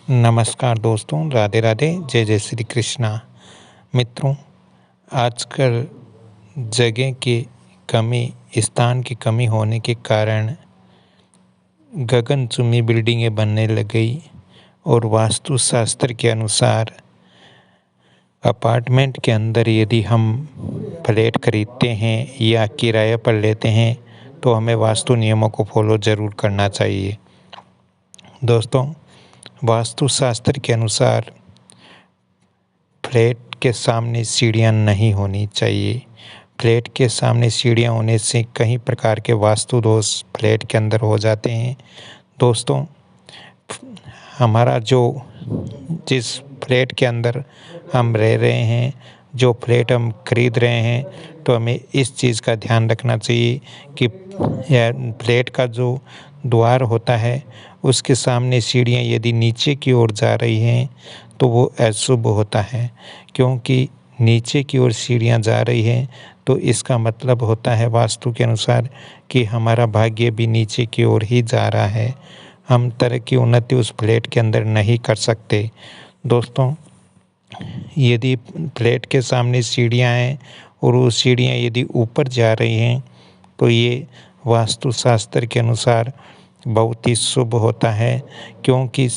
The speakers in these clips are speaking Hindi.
नमस्कार दोस्तों, राधे राधे, जय जय श्री कृष्णा। मित्रों, आजकल जगह की कमी, स्थान की कमी होने के कारण गगनचुम्बी बिल्डिंगें बनने लग गई और वास्तुशास्त्र के अनुसार अपार्टमेंट के अंदर यदि हम फ्लैट खरीदते हैं या किराए पर लेते हैं तो हमें वास्तु नियमों को फॉलो ज़रूर करना चाहिए। दोस्तों, वास्तुशास्त्र के अनुसार फ्लैट के सामने सीढ़ियाँ नहीं होनी चाहिए। फ्लैट के सामने सीढ़ियाँ होने से कई प्रकार के वास्तु दोष फ्लैट के अंदर हो जाते हैं। दोस्तों, हमारा जिस फ्लैट के अंदर हम रह रहे हैं, जो फ्लैट हम खरीद रहे हैं, तो हमें इस चीज़ का ध्यान रखना चाहिए कि फ्लैट का जो द्वार होता है उसके सामने सीढ़ियाँ यदि नीचे की ओर जा रही हैं तो वो अशुभ होता है, क्योंकि नीचे की ओर सीढ़ियाँ जा रही हैं तो इसका मतलब होता है वास्तु के अनुसार कि हमारा भाग्य भी नीचे की ओर ही जा रहा है। हम तरक्की उन्नति उस फ्लैट के अंदर नहीं कर सकते। दोस्तों, यदि फ्लैट के सामने सीढ़ियाँ हैं और वो सीढ़ियाँ यदि ऊपर जा रही हैं तो ये वास्तुशास्त्र के अनुसार बहुत ही शुभ होता है, क्योंकि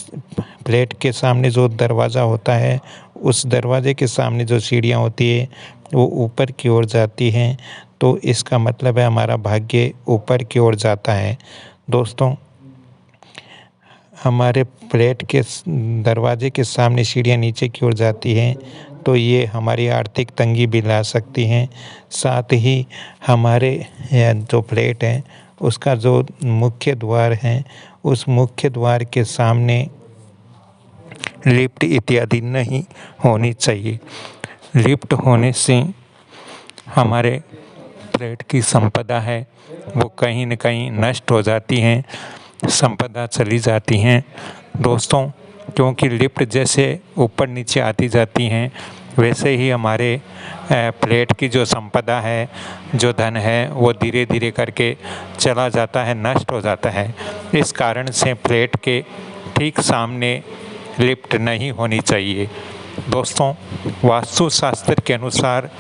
फ्लैट के सामने जो दरवाज़ा होता है उस दरवाजे के सामने जो सीढ़ियाँ होती है वो ऊपर की ओर जाती हैं, तो इसका मतलब है हमारा भाग्य ऊपर की ओर जाता है। दोस्तों, हमारे फ्लैट के दरवाजे के सामने सीढ़ियाँ नीचे की ओर जाती हैं तो ये हमारी आर्थिक तंगी भी ला सकती हैं। साथ ही हमारे जो फ्लैट है उसका जो मुख्य द्वार है उस मुख्य द्वार के सामने लिफ्ट इत्यादि नहीं होनी चाहिए। लिफ्ट होने से हमारे फ्लैट की संपदा है वो कहीं न कहीं नष्ट हो जाती हैं, संपदा चली जाती हैं। दोस्तों, क्योंकि लिफ्ट जैसे ऊपर नीचे आती जाती हैं वैसे ही हमारे फ्लैट की जो संपदा है, जो धन है, वो धीरे धीरे करके चला जाता है, नष्ट हो जाता है। इस कारण से फ्लैट के ठीक सामने लिफ्ट नहीं होनी चाहिए। दोस्तों, वास्तुशास्त्र के अनुसार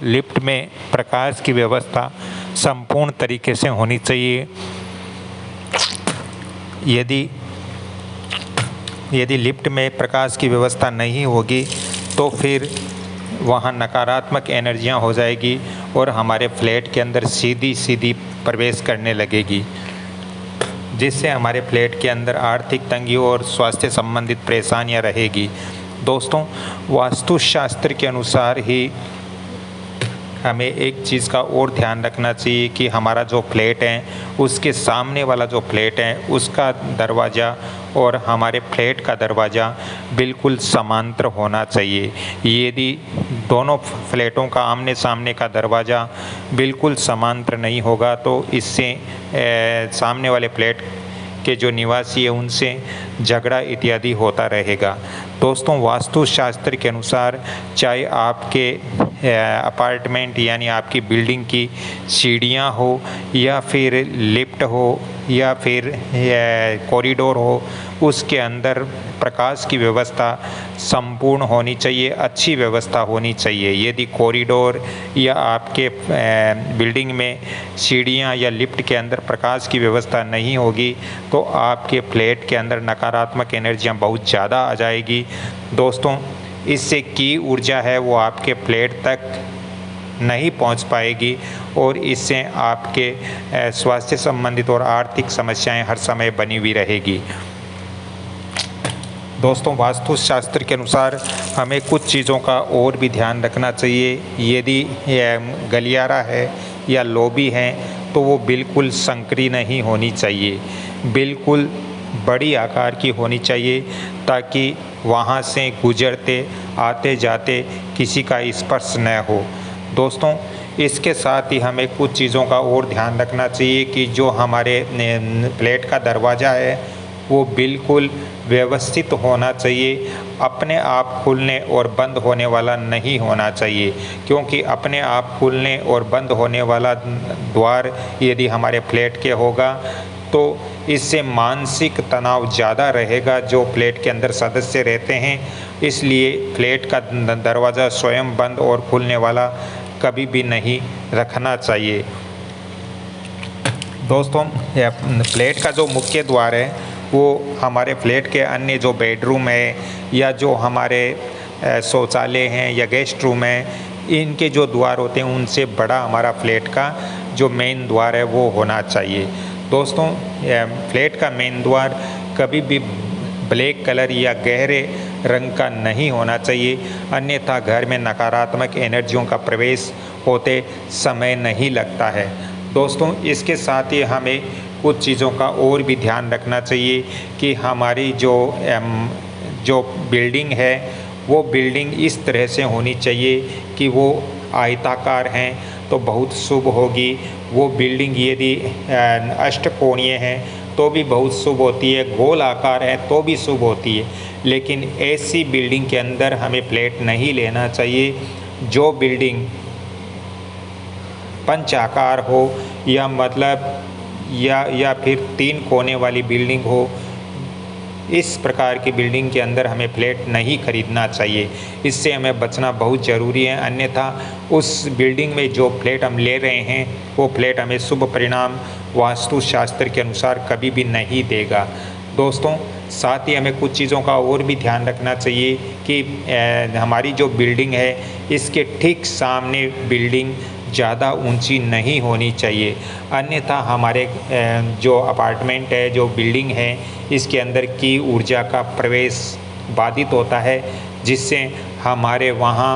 लिफ्ट में प्रकाश की व्यवस्था संपूर्ण तरीके से होनी चाहिए। यदि लिफ्ट में प्रकाश की व्यवस्था नहीं होगी तो फिर वहाँ नकारात्मक एनर्जियाँ हो जाएगी और हमारे फ्लैट के अंदर सीधी सीधी प्रवेश करने लगेगी, जिससे हमारे फ्लैट के अंदर आर्थिक तंगी और स्वास्थ्य संबंधित परेशानियाँ रहेगी। दोस्तों, वास्तुशास्त्र के अनुसार ही हमें एक चीज़ का और ध्यान रखना चाहिए कि हमारा जो फ्लैट है उसके सामने वाला जो फ्लैट है उसका दरवाज़ा और हमारे फ्लैट का दरवाज़ा बिल्कुल समांतर होना चाहिए। यदि दोनों फ्लैटों का आमने सामने का दरवाज़ा बिल्कुल समांतर नहीं होगा तो इससे सामने वाले फ्लैट के जो निवासी है उनसे झगड़ा इत्यादि होता रहेगा। दोस्तों, वास्तुशास्त्र के अनुसार चाहे आपके अपार्टमेंट यानी आपकी बिल्डिंग की सीढ़ियाँ हो या फिर लिफ्ट हो या फिर कॉरिडोर हो, उसके अंदर प्रकाश की व्यवस्था संपूर्ण होनी चाहिए, अच्छी व्यवस्था होनी चाहिए। यदि कॉरिडोर या आपके बिल्डिंग में सीढ़ियाँ या लिफ्ट के अंदर प्रकाश की व्यवस्था नहीं होगी तो आपके फ्लैट के अंदर नकारात्मक एनर्जियाँ बहुत ज़्यादा आ जाएगी। दोस्तों, इससे की ऊर्जा है वो आपके फ्लैट तक नहीं पहुंच पाएगी और इससे आपके स्वास्थ्य संबंधित और आर्थिक समस्याएं हर समय बनी हुई रहेगी। दोस्तों, वास्तुशास्त्र के अनुसार हमें कुछ चीज़ों का और भी ध्यान रखना चाहिए। यदि गलियारा है या लॉबी है तो वो बिल्कुल संकरी नहीं होनी चाहिए, बिल्कुल बड़ी आकार की होनी चाहिए ताकि वहाँ से गुजरते आते जाते किसी का स्पर्श न हो। दोस्तों, इसके साथ ही हमें कुछ चीज़ों का और ध्यान रखना चाहिए कि जो हमारे फ्लैट का दरवाज़ा है वो बिल्कुल व्यवस्थित होना चाहिए, अपने आप खुलने और बंद होने वाला नहीं होना चाहिए, क्योंकि अपने आप खुलने और बंद होने वाला द्वार यदि हमारे फ्लैट के होगा तो इससे मानसिक तनाव ज़्यादा रहेगा जो फ्लैट के अंदर सदस्य रहते हैं। इसलिए फ्लैट का दरवाज़ा स्वयं बंद और खुलने वाला कभी भी नहीं रखना चाहिए। दोस्तों, फ्लैट का जो मुख्य द्वार है वो हमारे फ्लैट के अन्य जो बेडरूम है या जो हमारे शौचालय हैं या गेस्ट रूम है, इनके जो द्वार होते हैं उनसे बड़ा हमारा फ्लैट का जो मेन द्वार है वो होना चाहिए। दोस्तों, फ्लैट का मेन द्वार कभी भी ब्लैक कलर या गहरे रंग का नहीं होना चाहिए, अन्यथा घर में नकारात्मक एनर्जियों का प्रवेश होते समय नहीं लगता है। दोस्तों, इसके साथ ही हमें कुछ चीज़ों का और भी ध्यान रखना चाहिए कि हमारी जो बिल्डिंग है वो बिल्डिंग इस तरह से होनी चाहिए कि वो आयताकार हैं तो बहुत शुभ होगी। वो बिल्डिंग यदि अष्टकोणीय है तो भी बहुत शुभ होती है, गोल आकार है तो भी शुभ होती है। लेकिन ऐसी बिल्डिंग के अंदर हमें फ्लैट नहीं लेना चाहिए जो बिल्डिंग पंचाकार हो या मतलब या फिर 3 कोने वाली बिल्डिंग हो। इस प्रकार की बिल्डिंग के अंदर हमें फ्लैट नहीं खरीदना चाहिए, इससे हमें बचना बहुत ज़रूरी है। अन्यथा उस बिल्डिंग में जो फ्लैट हम ले रहे हैं वो फ्लैट हमें शुभ परिणाम वास्तुशास्त्र के अनुसार कभी भी नहीं देगा। दोस्तों, साथ ही हमें कुछ चीज़ों का और भी ध्यान रखना चाहिए कि हमारी जो बिल्डिंग है इसके ठीक सामने बिल्डिंग ज़्यादा ऊंची नहीं होनी चाहिए, अन्यथा हमारे जो अपार्टमेंट है, जो बिल्डिंग है, इसके अंदर की ऊर्जा का प्रवेश बाधित होता है, जिससे हमारे वहाँ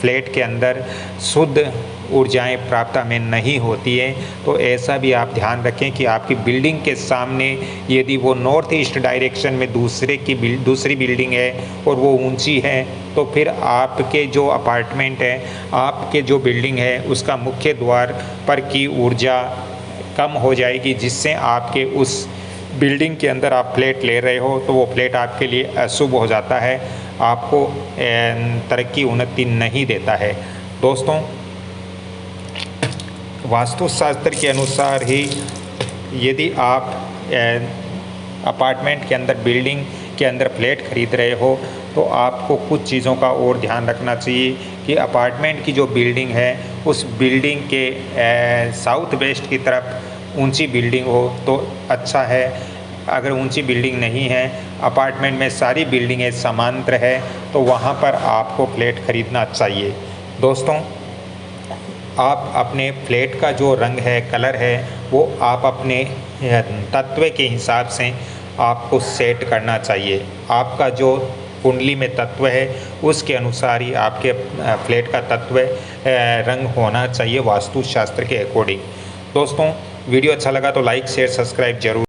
फ्लैट के अंदर शुद्ध ऊर्जाएं प्राप्त हमें नहीं होती है। तो ऐसा भी आप ध्यान रखें कि आपकी बिल्डिंग के सामने यदि वो नॉर्थ ईस्ट डायरेक्शन में दूसरी बिल्डिंग है और वो ऊंची है तो फिर आपके जो अपार्टमेंट है, आपके जो बिल्डिंग है, उसका मुख्य द्वार पर की ऊर्जा कम हो जाएगी, जिससे आपके उस बिल्डिंग के अंदर आप फ्लैट ले रहे हो तो वो फ्लैट आपके लिए अशुभ हो जाता है, आपको तरक्की उन्नति नहीं देता है। दोस्तों, वास्तुशास्त्र के अनुसार ही यदि आप अपार्टमेंट के अंदर, बिल्डिंग के अंदर फ्लैट खरीद रहे हो तो आपको कुछ चीज़ों का और ध्यान रखना चाहिए कि अपार्टमेंट की जो बिल्डिंग है उस बिल्डिंग के साउथ वेस्ट की तरफ ऊंची बिल्डिंग हो तो अच्छा है। अगर ऊंची बिल्डिंग नहीं है, अपार्टमेंट में सारी बिल्डिंगें समांतर है, तो वहाँ पर आपको फ्लैट खरीदना चाहिए। दोस्तों, आप अपने फ्लैट का जो रंग है, कलर है, वो आप अपने तत्व के हिसाब से आपको सेट करना चाहिए। आपका जो कुंडली में तत्व है उसके अनुसार ही आपके फ्लैट का तत्व रंग होना चाहिए वास्तुशास्त्र के अकॉर्डिंग। दोस्तों, वीडियो अच्छा लगा तो लाइक शेयर सब्सक्राइब जरूर।